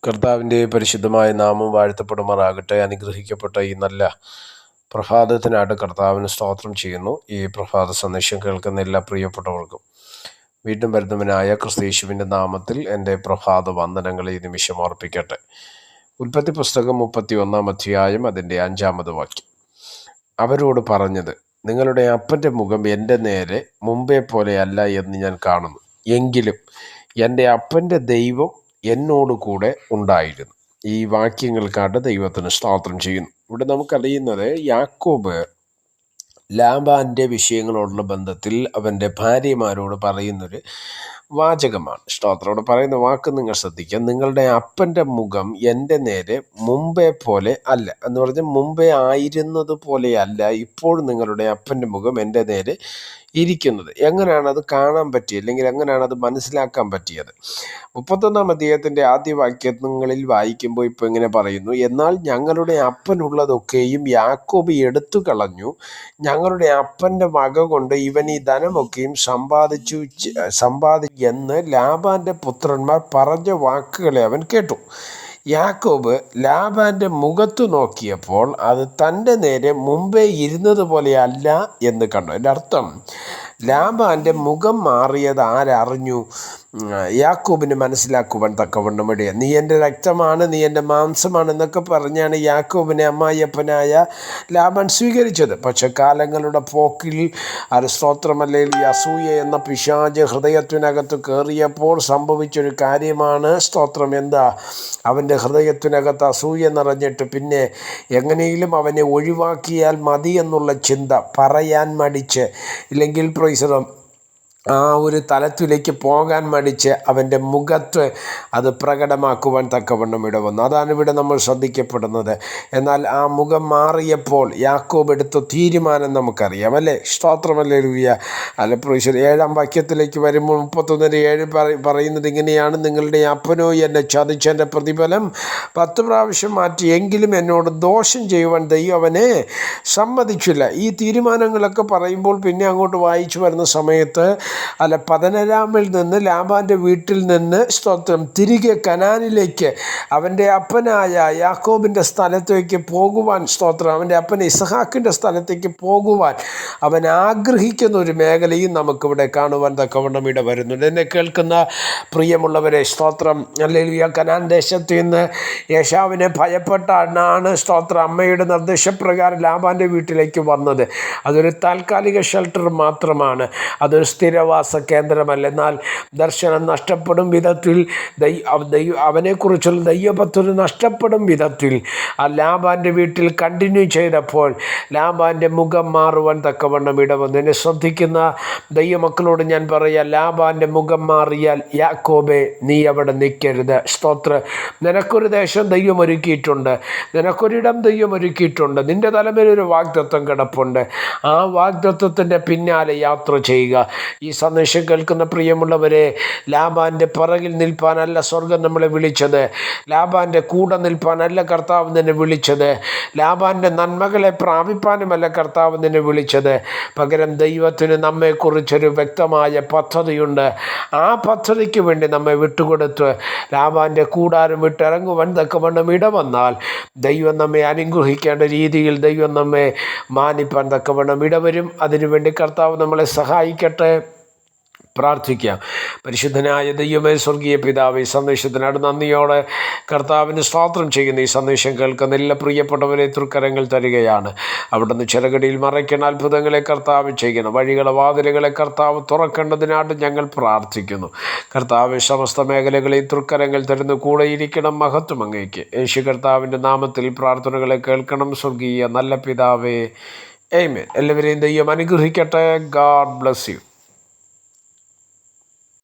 കർത്താവിൻ്റെ പരിശുദ്ധമായ നാമം വാഴ്ത്തപ്പെടുമാറാകട്ടെ. അനുഗ്രഹിക്കപ്പെട്ട ഈ നല്ല പ്രഭാതത്തിനായിട്ട് കർത്താവിന് സ്തോത്രം ചെയ്യുന്നു. ഈ പ്രഭാത സന്ദേശം കേൾക്കുന്ന എല്ലാ പ്രിയപ്പെട്ടവർക്കും വീണ്ടും വരുന്നവനായ ക്രിസ്തയേശുവിൻ്റെ നാമത്തിൽ എൻ്റെ പ്രഭാത വന്ദനങ്ങളെ ഈ നിമിഷം ഓർപ്പിക്കട്ടെ. ഉൽപ്പത്തി പുസ്തകം 31 അധ്യായം അതിൻ്റെ 5-ാമത് വാക്യം. അവരോട് പറഞ്ഞത്, നിങ്ങളുടെ അപ്പൻ്റെ മുഖം എൻ്റെ നേരെ മുമ്പേ പോലെയല്ല എന്ന് ഞാൻ കാണുന്നു. എങ്കിലും എൻ്റെ അപ്പൻ്റെ ദൈവം എന്നോട് കൂടെ ഉണ്ടായിരുന്നു. ഈ വാക്യങ്ങൾക്കായിട്ട് ദൈവത്തിന് സ്തോത്രം ചെയ്യുന്നു. ഇവിടെ നമുക്കറിയുന്നത് യാക്കോബ് ലാബാൻ്റെ വിഷയങ്ങളോടുള്ള ബന്ധത്തിൽ അവൻ്റെ ഭാര്യമാരോട് പറയുന്നൊരു വാചകമാണ്. സ്തോത്രത്തോട് പറയുന്ന വാക്ക് നിങ്ങൾ ശ്രദ്ധിക്കുക. നിങ്ങളുടെ അപ്പൻ്റെ മുഖം എൻ്റെ നേരെ മുമ്പേ പോലെ അല്ല എന്ന് പറഞ്ഞാൽ മുമ്പേ ആയിരുന്നത് പോലെയല്ല ഇപ്പോൾ നിങ്ങളുടെ അപ്പൻ്റെ മുഖം എൻ്റെ നേരെ ഇരിക്കുന്നത്. എങ്ങനെയാണ് അത് കാണാൻ പറ്റിയത്, അല്ലെങ്കിൽ എങ്ങനെയാണ് അത് മനസ്സിലാക്കാൻ പറ്റിയത്? 31 അധ്യായത്തിൻ്റെ ആദ്യ വാക്യങ്ങളിൽ വായിക്കുമ്പോൾ ഇപ്പോൾ ഇങ്ങനെ പറയുന്നു, എന്നാൽ ഞങ്ങളുടെ അപ്പനുള്ളതൊക്കെയും യാക്കോബ് എടുത്തു കളഞ്ഞു. ഞങ്ങളുടെ അപ്പൻ്റെ വക കൊണ്ട് ഇവൻ ഈ ധനമൊക്കെയും സമ്പാദിച്ചു എന്ന് ലാബാൻ്റെ പുത്രന്മാർ പറഞ്ഞ വാക്കുകളെ അവൻ കേട്ടു. യാക്കോബ് ലാബാൻ്റെ മുഖത്തു നോക്കിയപ്പോൾ അത് തൻ്റെ നേരെ മുമ്പേ ഇരുന്നത് പോലെയല്ല എന്ന് കണ്ടു. എൻ്റെ അർത്ഥം, ലാബാൻ്റെ മുഖം മാറിയത് ആരറിഞ്ഞു? യാക്കോബിന് മനസ്സിലാക്കുവാൻ തക്കവണ്ണം ഇടയ. നീ എൻ്റെ രക്തമാണ്, നീ എൻ്റെ മാംസമാണ് എന്നൊക്കെ പറഞ്ഞാണ് യാക്കോബിനെ അമ്മായിയപ്പനായ ലാബാൻ സ്വീകരിച്ചത്. പക്ഷെ കാലങ്ങളുടെ പോക്കിൽ സ്തോത്രമല്ലെങ്കിൽ അസൂയ എന്ന പിശാച് ഹൃദയത്തിനകത്ത് കയറിയപ്പോൾ സംഭവിച്ചൊരു കാര്യമാണ്. സ്തോത്രം എന്താ? അവൻ്റെ ഹൃദയത്തിനകത്ത് അസൂയ നിറഞ്ഞിട്ട് പിന്നെ എങ്ങനെയും അവനെ ഒഴിവാക്കിയാൽ മതി എന്നുള്ള ചിന്ത, പറയാൻ മടിച്ച്, ഇല്ലെങ്കിൽ ആ ഒരു തലത്തിലേക്ക് പോകാൻ മടിച്ച് അവൻ്റെ മുഖത്ത് അത് പ്രകടമാക്കുവാൻ തക്കവണ്ണം ഇടവന്നു. അതാണ് ഇവിടെ നമ്മൾ ശ്രദ്ധിക്കപ്പെടുന്നത്. എന്നാൽ ആ മുഖം മാറിയപ്പോൾ യാക്കോബ് എടുത്ത തീരുമാനം നമുക്കറിയാം, അല്ലേ? സ്തോത്രമല്ലേ ലൂയ. അല്ല പ്രൊയ്സർ 7-ാം വാക്യത്തിലേക്ക് വരുമ്പോൾ 31:7 പറയുന്നത് ഇങ്ങനെയാണ്, നിങ്ങളുടെ അപ്പനോ എന്നെ ചതിച്ചെൻ്റെ പ്രതിഫലം 10 പ്രാവശ്യം മാറ്റി, എങ്കിലും എന്നോട് ദോഷം ചെയ്യുവാൻ ദൈവം അവനെ സമ്മതിച്ചില്ല. ഈ തീരുമാനങ്ങളൊക്കെ പറയുമ്പോൾ പിന്നെ അങ്ങോട്ട് വായിച്ചു വരുന്ന സമയത്ത് പദനരാമിൽ നിന്ന് ലാബാൻ്റെ വീട്ടിൽ നിന്ന് സ്തോത്രം തിരികെ കനാനിലേക്ക് അവൻ്റെ അപ്പനായ യാക്കോബിൻ്റെ സ്ഥലത്തേക്ക് പോകുവാൻ, സ്തോത്രം അവൻ്റെ അപ്പൻ ഇസഹാക്കിൻ്റെ സ്ഥലത്തേക്ക് പോകുവാൻ അവൻ ആഗ്രഹിക്കുന്ന ഒരു മേഖലയും നമുക്കിവിടെ കാണുവാൻ തക്കവണ്ണം ഇട വരുന്നുണ്ട്. എന്നെ കേൾക്കുന്ന പ്രിയമുള്ളവരെ, സ്തോത്രം ഹല്ലേലൂയ. കനാൻ ദേശത്ത് നിന്ന് യേശാവിനെ ഭയപ്പെട്ടാണ് സ്തോത്രം അമ്മയുടെ നിർദ്ദേശപ്രകാരം ലാബാൻ്റെ വീട്ടിലേക്ക് വന്നത്. അതൊരു താൽക്കാലിക ഷെൽട്ടർ മാത്രമാണ്, അതൊരു സ്ഥിരവാസ കേന്ദ്രമല്ല. എന്നാൽ ദർശനം നഷ്ടപ്പെടും വിധത്തിൽ, അവനെക്കുറിച്ചുള്ള ദൈവപദ്ധതി നഷ്ടപ്പെടും വിധത്തിൽ ആ ലാബാൻ്റെ വീട്ടിൽ കണ്ടിന്യൂ ചെയ്തപ്പോൾ ലാബാൻ്റെ മുഖം മാറുവാൻ തക്കവണ്ണം ഇടവന്നു. എന്നെ ശ്രദ്ധിക്കുന്ന ദൈവമക്കളോട് ഞാൻ പറയാം, ലാബാൻ്റെ മുഖം മാറിയാൽ യാക്കോബേ നീ അവിടെ നിൽക്കരുത്. സ്തോത്ര, നിനക്കൊരു ദേശം ദൈവം ഒരുക്കിയിട്ടുണ്ട്, നിനക്കൊരിടം ദൈവം ഒരുക്കിയിട്ടുണ്ട്, നിൻ്റെ തലമേലൊരു വാഗ്ദത്തം കിടപ്പുണ്ട്. ആ വാഗ്ദത്തത്തിൻ്റെ പിന്നാലെ യാത്ര ചെയ്യുക. ഈ സന്ദേശം കേൾക്കുന്ന പ്രിയമുള്ളവരെ, ലാബാൻ്റെ പിറകിൽ നിൽപ്പാനല്ല സ്വർഗം നമ്മളെ വിളിച്ചത്, ലാബാൻ്റെ കൂടെ നിൽപ്പാനല്ല കർത്താവ് നിന്നെ വിളിച്ചത്, ലാബാൻ്റെ നന്മകളെ പ്രാപിപ്പാനുമല്ല കർത്താവ് നിന്നെ വിളിച്ചത്. പകരം ദൈവത്തിന് നമ്മെക്കുറിച്ചൊരു വ്യക്തമായ പദ്ധതിയുണ്ട്. ആ പദ്ധതിക്ക് വേണ്ടി നമ്മെ വിട്ടുകൊടുത്ത് ലാബാൻ്റെ കൂടാരം വിട്ടിറങ്ങുവാൻ തക്കവണ്ണം ഇടവന്നാൽ ദൈവം നമ്മെ അനുഗ്രഹിക്കേണ്ട രീതിയിൽ ദൈവം നമ്മെ മാനിപ്പാൻ തക്കവണ്ണം ഇടവരും. അതിനുവേണ്ടി കർത്താവ് നമ്മളെ സഹായിക്കട്ടെ. പ്രാർത്ഥിക്കാം. പരിശുദ്ധനായ ദൈവമേ, സ്വർഗീയ പിതാവേ, ഈ സന്ദേശത്തിനായിട്ട് നന്ദിയോടെ കർത്താവിന് സ്തോത്രം ചെയ്യുന്ന ഈ സന്ദേശം കേൾക്കുന്ന എല്ലാ പ്രിയപ്പെട്ടവരെ തൃക്കരങ്ങൾ തരികയാണ്. അവിടുന്ന് ചിറകടിയിൽ മറയ്ക്കുന്ന അത്ഭുതങ്ങളെ കർത്താവ് ചെയ്യണം. വഴികളെ വാതിലുകളെ കർത്താവ് തുറക്കേണ്ടതിനായിട്ട് ഞങ്ങൾ പ്രാർത്ഥിക്കുന്നു. കർത്താവ് സമസ്ത മേഖലകളെ തൃക്കരങ്ങൾ തരുന്ന കൂടെയിരിക്കണം. മഹത്വം അങ്ങേക്ക്. യേശു കർത്താവിൻ്റെ നാമത്തിൽ പ്രാർത്ഥനകളെ കേൾക്കണം. സ്വർഗീയ നല്ല പിതാവേ, ആമേൻ. എല്ലാവരെയും ദൈവം അനുഗ്രഹിക്കട്ടെ. God bless you.